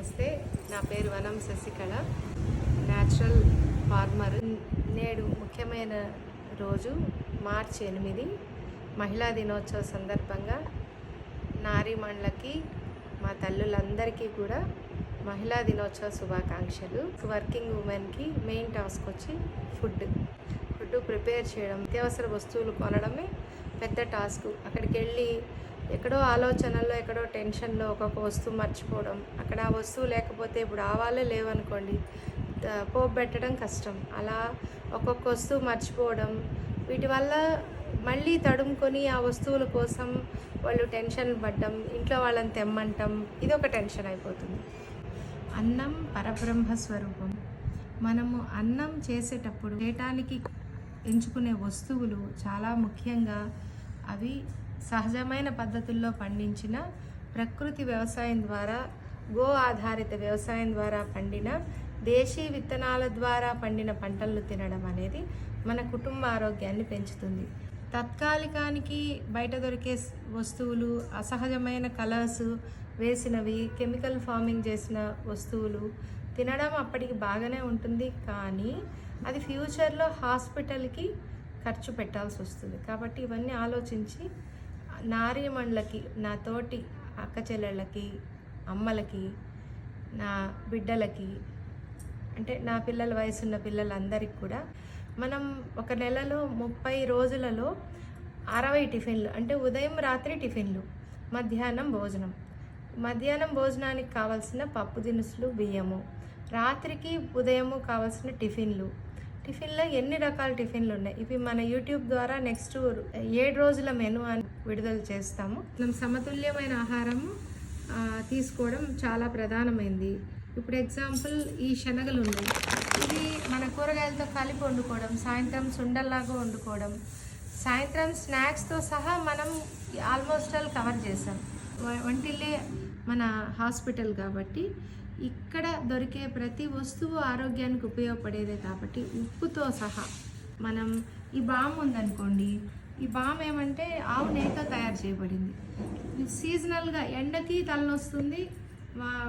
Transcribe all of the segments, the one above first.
నమస్తే, నా పేరు వనం శశికళ, న్యాచురల్ ఫార్మర్. నేడు ముఖ్యమైన రోజు మార్చి 8 మహిళా దినోత్సవ సందర్భంగా నారీమణులకి, మా తల్లులందరికీ కూడా మహిళా దినోత్సవ శుభాకాంక్షలు. వర్కింగ్ ఉమెన్కి మెయిన్ టాస్క్ వచ్చి ఫుడ్ ప్రిపేర్ చేయడం. నిత్యావసర వస్తువులు కొనడమే పెద్ద టాస్క్. అక్కడికి వెళ్ళి ఎక్కడో ఆలోచనల్లో, ఎక్కడో టెన్షన్లో ఒక్కొక్క వస్తువు మర్చిపోవడం, అక్కడ ఆ వస్తువు లేకపోతే ఇప్పుడు ఆవాలే లేవనుకోండి, పోపు పెట్టడం కష్టం. అలా ఒక్కొక్క వస్తువు మర్చిపోవడం, వీటి వల్ల మళ్ళీ తడుముకొని ఆ వస్తువుల కోసం వాళ్ళు టెన్షన్ పడ్డం, ఇంట్లో వాళ్ళని తెమ్మంటం, ఇది ఒక టెన్షన్ అయిపోతుంది. అన్నం పరబ్రహ్మ స్వరూపం. మనము అన్నం చేసేటప్పుడు చేయటానికి ఎంచుకునే వస్తువులు చాలా ముఖ్యంగా అవి సహజమైన పద్ధతుల్లో పండించిన ప్రకృతి వ్యవసాయం ద్వారా, గో ఆధారిత వ్యవసాయం ద్వారా పండిన దేశీ విత్తనాల ద్వారా పండిన పంటలను తినడం అనేది మన కుటుంబ ఆరోగ్యాన్ని పెంచుతుంది. తాత్కాలికానికి బయట దొరికే వస్తువులు, అసహజమైన కలర్స్ వేసినవి, కెమికల్ ఫార్మింగ్ చేసిన వస్తువులు తినడం అప్పటికి బాగానే ఉంటుంది, కానీ అది ఫ్యూచర్లో హాస్పిటల్కి ఖర్చు పెట్టాల్సి వస్తుంది. కాబట్టి ఇవన్నీ ఆలోచించి నారీమణులకి, నా తోటి అక్క చెల్లెళ్ళకి, అమ్మలకి, నా బిడ్డలకి, అంటే నా పిల్లల వయసున్న పిల్లలందరికీ కూడా మనం ఒక నెలలో 30 రోజులలో 60 టిఫిన్లు, అంటే ఉదయం రాత్రి టిఫిన్లు, మధ్యాహ్నం భోజనం. మధ్యాహ్నం భోజనానికి కావాల్సిన పప్పు దినుసులు, బియ్యము, రాత్రికి ఉదయము కావాల్సిన టిఫిన్లో ఎన్ని రకాల టిఫిన్లు ఉన్నాయి. ఇవి మన యూట్యూబ్ ద్వారా నెక్స్ట్ 7 రోజుల మెను అని విడుదల చేస్తాము. మనం సమతుల్యమైన ఆహారం తీసుకోవడం చాలా ప్రధానమైంది. ఇప్పుడు ఎగ్జాంపుల్, ఈ శనగలు ఉన్నాయి, ఇవి మన కూరగాయలతో కలిపి వండుకోవడం, సాయంత్రం సుండల్లాగా వండుకోవడం, సాయంత్రం స్నాక్స్తో సహా మనం ఆల్మోస్ట్ ఆల్ కవర్ చేసాం. వంటిల్లే మన హాస్పిటల్ కాబట్టి ఇక్కడ దొరికే ప్రతి వస్తువు ఆరోగ్యానికి ఉపయోగపడేదే. కాబట్టి ఉప్పుతో సహా మనం, ఈ బామ్ ఉందనుకోండి, ఈ బామ్ ఏమంటే ఆవు నెయ్యితో తయారు చేయబడింది. సీజనల్గా ఎండకి తలనొస్తుంది,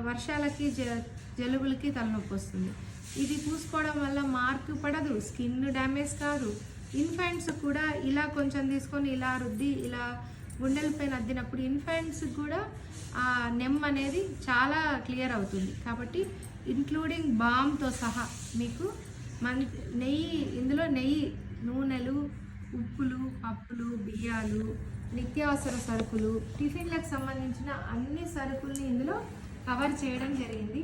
వర్షాలకి జలుబులకి తలనొప్పి వస్తుంది. ఇది పూసుకోవడం వల్ల మార్కు పడదు, స్కిన్ డ్యామేజ్ కాదు. ఇన్ఫాంట్స్ కూడా ఇలా కొంచెం తీసుకొని ఇలా రుద్ది ఇలా గుండెలపైన అద్దినప్పుడు ఇన్ఫాంట్స్ కూడా ఆ నెమ్ అనేది చాలా క్లియర్ అవుతుంది. కాబట్టి ఇంక్లూడింగ్ బామ్తో సహా మీకు నెయ్యి, ఇందులో నెయ్యి, నూనెలు, ఉప్పులు, పప్పులు, బియ్యాలు, నిత్యావసర సరుకులు, టిఫిన్లకు సంబంధించిన అన్ని సరుకుల్ని ఇందులో కవర్ చేయడం జరిగింది.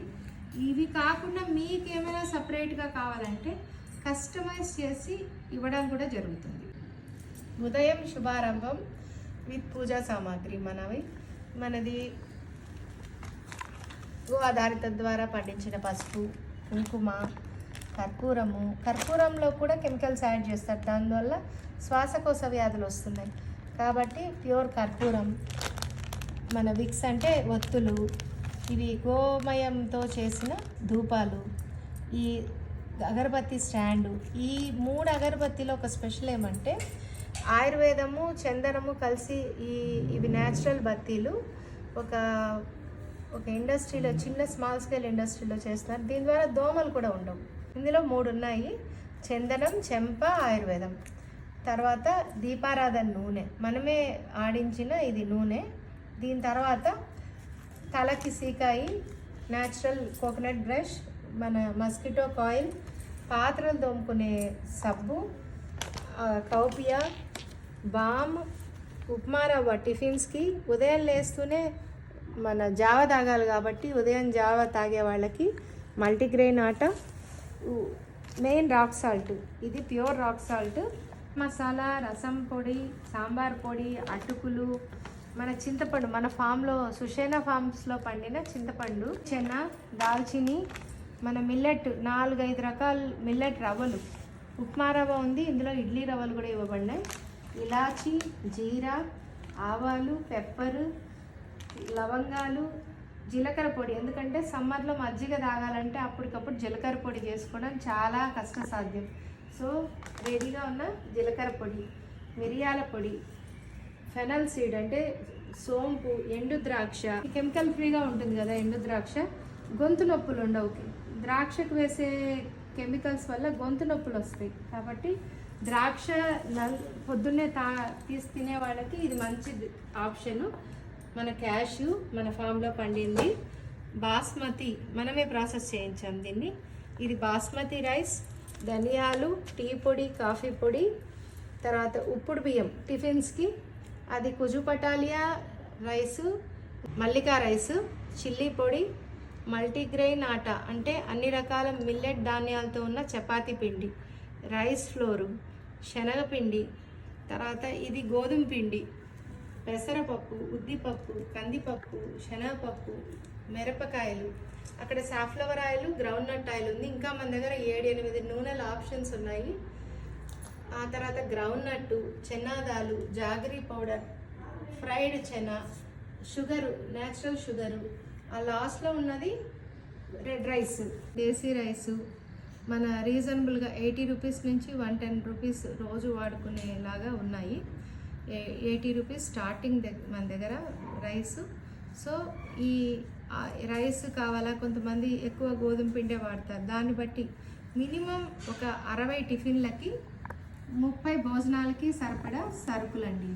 ఇవి కాకుండా మీకు ఏమైనా సపరేట్గా కావాలంటే కస్టమైజ్ చేసి ఇవ్వడం కూడా జరుగుతుంది. ఉదయం శుభారంభం విత్ పూజా సామాగ్రి. మనది గో ఆధారిత ద్వారా పండించిన పసుపు, కుంకుమ, కర్పూరంలో కూడా కెమికల్స్ యాడ్ చేస్తారు, దానివల్ల శ్వాసకోశ వ్యాధులు వస్తున్నాయి. కాబట్టి ప్యూర్ కర్పూరం, మన విక్స్ అంటే ఒత్తులు, ఇవి గోమయంతో చేసిన ధూపాలు, ఈ అగరబత్తి స్టాండు. ఈ 3 అగరబత్తిలో ఒక స్పెషల్ ఏమంటే ఆయుర్వేదము, చందనము కలిసి ఇవి న్యాచురల్ బత్తీలు ఒక ఇండస్ట్రీలో, చిన్న స్మాల్ స్కేల్ ఇండస్ట్రీలో చేస్తున్నారు. దీని ద్వారా దోమలు కూడా ఉండవు. ఇందులో 3 ఉన్నాయి: చందనం, చెంప, ఆయుర్వేదం. తర్వాత దీపారాధన నూనె, మనమే ఆడించిన ఇది నూనె. దీని తర్వాత తలకి సీకాయి, న్యాచురల్ కోకోనట్ బ్రష్, మన మస్కిటో కాయిల్, పాత్రలు తోముకునే సబ్బు, కౌపియా, బామ్, ఉప్మా రవ్వ టిఫిన్స్కి. ఉదయం లేస్తూనే మన జావ తాగాలి కాబట్టి ఉదయం జావ తాగే వాళ్ళకి మల్టీగ్రెయిన్ ఆట, మెయిన్ రాక్ సాల్ట్, ఇది ప్యూర్ రాక్ సాల్ట్, మసాలా, రసం పొడి, సాంబార్ పొడి, అటుకులు, మన చింతపండు, మన ఫామ్లో సుషేనా ఫార్మ్స్లో పండిన చింతపండు, చెన్న, దాల్చిని, మన మిల్లెట్ 4-5 రకాల మిల్లెట్ రవ్వలు, ఉప్మా రవ్వ ఉంది, ఇందులో ఇడ్లీ రవ్వలు కూడా ఇవ్వబడినాయి, ఇలాచి, జీరా, ఆవాలు, పెప్పరు, లవంగాలు, జీలకర్ర పొడి. ఎందుకంటే సమ్మర్లో మజ్జిగ తాగాలంటే అప్పటికప్పుడు జీలకర్ర పొడి చేసుకోవడం చాలా కష్టసాధ్యం. సో రెడీగా ఉన్న జీలకర్ర పొడి, మిరియాల పొడి, ఫెనల్ సీడ్ అంటే సోంపు, ఎండు ద్రాక్ష, కెమికల్ ఫ్రీగా ఉంటుంది కదా ఎండు ద్రాక్ష, గొంతు నొప్పులు ఉండవు. ద్రాక్షకు వేసే కెమికల్స్ వల్ల గొంతు నొప్పులు వస్తాయి. కాబట్టి ద్రాక్ష పొద్దున్నే తీసి తినే వాళ్ళకి ఇది మంచి ఆప్షను. మన క్యాష్యూ మన ఫామ్లో పండింది, బాస్మతి మనమే ప్రాసెస్ చేయించాం దీన్ని. ఇది బాస్మతి రైస్, ధనియాలు, టీ పొడి, కాఫీ పొడి, తర్వాత ఉప్పుడు బియ్యం టిఫిన్స్కి, అది కుజు పటాలియా రైసు, మల్లికా రైసు, చిల్లీ పొడి, మల్టీగ్రెయిన్ ఆటా అంటే అన్ని రకాల మిల్లెట్ ధాన్యాలతో ఉన్న చపాతీ పిండి, రైస్ ఫ్లోరు, శనగపిండి, తర్వాత ఇది గోధుమ పిండి, పెసరపప్పు, ఉద్దిపప్పు, కందిపప్పు, శనగపప్పు, మిరపకాయలు, అక్కడ సాఫ్లవర్ ఆయిల్, గ్రౌండ్నట్ ఆయిల్ ఉంది. ఇంకా మన దగ్గర 7-8 నూనెల ఆప్షన్స్ ఉన్నాయి. ఆ తర్వాత గ్రౌండ్నట్, చెన్నాదాలు, jaggery powder, fried chana, sugar, natural sugar, ఆ లాస్ట్లో ఉన్నది రెడ్ రైస్, దేశీ రైసు. మన రీజనబుల్గా 80 రూపీస్ నుంచి 110 రూపీస్ రోజు వాడుకునేలాగా ఉన్నాయి. 80 రూపీస్ స్టార్టింగ్ మన దగ్గర రైసు. సో ఈ రైస్ కావాలా, కొంతమంది ఎక్కువ గోధుమ పిండే వాడతారు. దాన్ని బట్టి మినిమం ఒక 60 టిఫిన్లకి 30 భోజనాలకి సరిపడా సరుకులండి.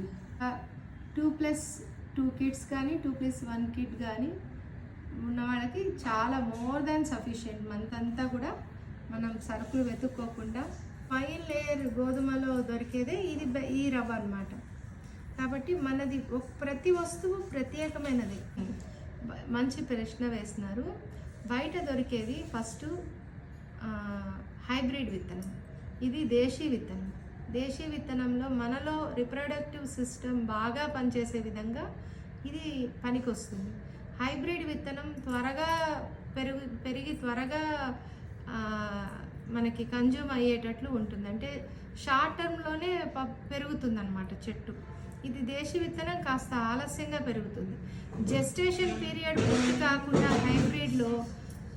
2+2 కిడ్స్ కానీ 2+1 కిడ్ కానీ ఉన్న వాళ్ళకి చాలా మోర్ దాన్ సఫిషియెంట్. మంత్ అంతా కూడా మనం సరుకులు వెతుక్కోకుండా ఫైన్ లేయర్ గోధుమలో దొరికేదే ఇది, ఈ రవ్వ అన్నమాట. కాబట్టి మనది ప్రతి వస్తువు ప్రత్యేకమైనది. మంచి ప్రశ్న వేస్తున్నారు. బయట దొరికేది ఫస్ట్ హైబ్రిడ్ విత్తనం, ఇది దేశీ విత్తనం. దేశీ విత్తనంలో మనలో రిప్రొడక్టివ్ సిస్టమ్ బాగా పనిచేసే విధంగా ఇది పనికొస్తుంది. హైబ్రిడ్ విత్తనం త్వరగా పెరిగి త్వరగా మనకి కన్జ్యూమ్ అయ్యేటట్లు ఉంటుంది. అంటే షార్ట్ టర్మ్లోనే పెరుగుతుందన్నమాట చెట్టు. ఇది దేశీ విత్తనం కాస్త ఆలస్యంగా పెరుగుతుంది. జెస్టేషన్ పీరియడ్ పూర్తి కాకుండా హైబ్రిడ్లో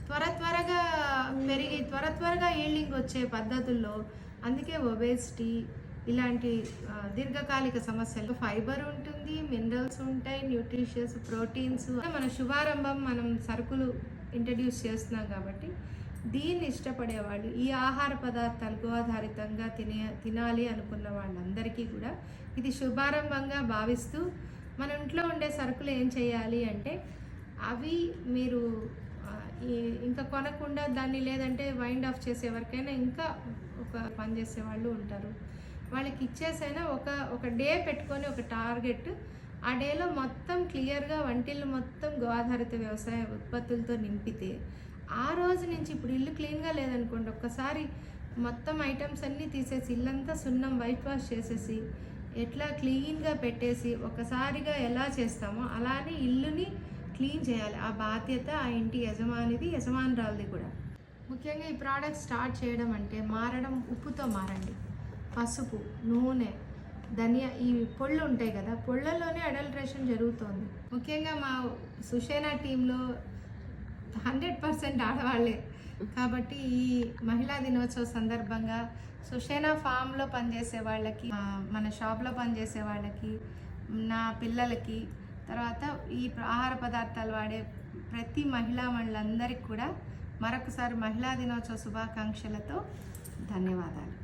త్వరగా పెరిగి త్వరగా ఈల్డింగ్ వచ్చే పద్ధతుల్లో, అందుకే ఒబేసిటీ ఇలాంటి దీర్ఘకాలిక సమస్యలు. ఫైబర్ ఉంటుంది, మినరల్స్ ఉంటాయి, న్యూట్రిషియస్, ప్రోటీన్స్. మన శుభారంభం, మనం సరుకులు ఇంట్రడ్యూస్ చేస్తున్నాం కాబట్టి దీన్ని ఇష్టపడేవాళ్ళు, ఈ ఆహార పదార్థాలు ఆధారితంగా తినాలి అనుకున్న వాళ్ళందరికీ కూడా ఇది శుభారంభంగా భావిస్తూ మన ఇంట్లో ఉండే సరుకులు ఏం చేయాలి అంటే, అవి మీరు ఇంకా కొనకుండా దాన్ని, లేదంటే వైండ్ ఆఫ్ చేసే వరకైనా ఇంకా ఒక పని చేసే వాళ్ళు ఉంటారు, వాళ్ళకి ఇచ్చేసైనా ఒక డే పెట్టుకొని ఒక టార్గెట్, ఆ డేలో మొత్తం క్లియర్గా వంటిల్లు మొత్తం ఆధారిత వ్యవసాయ ఉత్పత్తులతో నింపితే, ఆ రోజు నుంచి ఇప్పుడు ఇల్లు క్లీన్గా లేదనుకోండి, ఒక్కసారి మొత్తం ఐటమ్స్ అన్నీ తీసేసి ఇల్లంతా సున్నం వైట్ వాష్ చేసేసి ఎట్లా క్లీన్గా పెట్టేసి ఒకసారిగా ఎలా చేస్తామో అలానే ఇల్లుని క్లీన్ చేయాలి. ఆ బాధ్యత ఆ ఇంటి యజమానురాలది కూడా. ముఖ్యంగా ఈ ప్రోడక్ట్ స్టార్ట్ చేయడం అంటే మారడం, ఉప్పుతో మారండి. పసుపు, నూనె, ధనియా, ఈ పొళ్ళు ఉంటాయి కదా, పొళ్ళలోనే అడల్ట్రేషన్ జరుగుతోంది. ముఖ్యంగా మా సుషేనా టీంలో 100% ఆడవాళ్ళే. కాబట్టి ఈ మహిళా దినోత్సవ సందర్భంగా సుషేనా ఫామ్లో పనిచేసే వాళ్ళకి, మన షాప్లో పనిచేసే వాళ్ళకి, నా పిల్లలకి, తర్వాత ఈ ఆహార పదార్థాలు వాడే ప్రతి మహిళలందరికీ కూడా మరొకసారి మహిళా దినోత్సవ శుభాకాంక్షలతో ధన్యవాదాలు.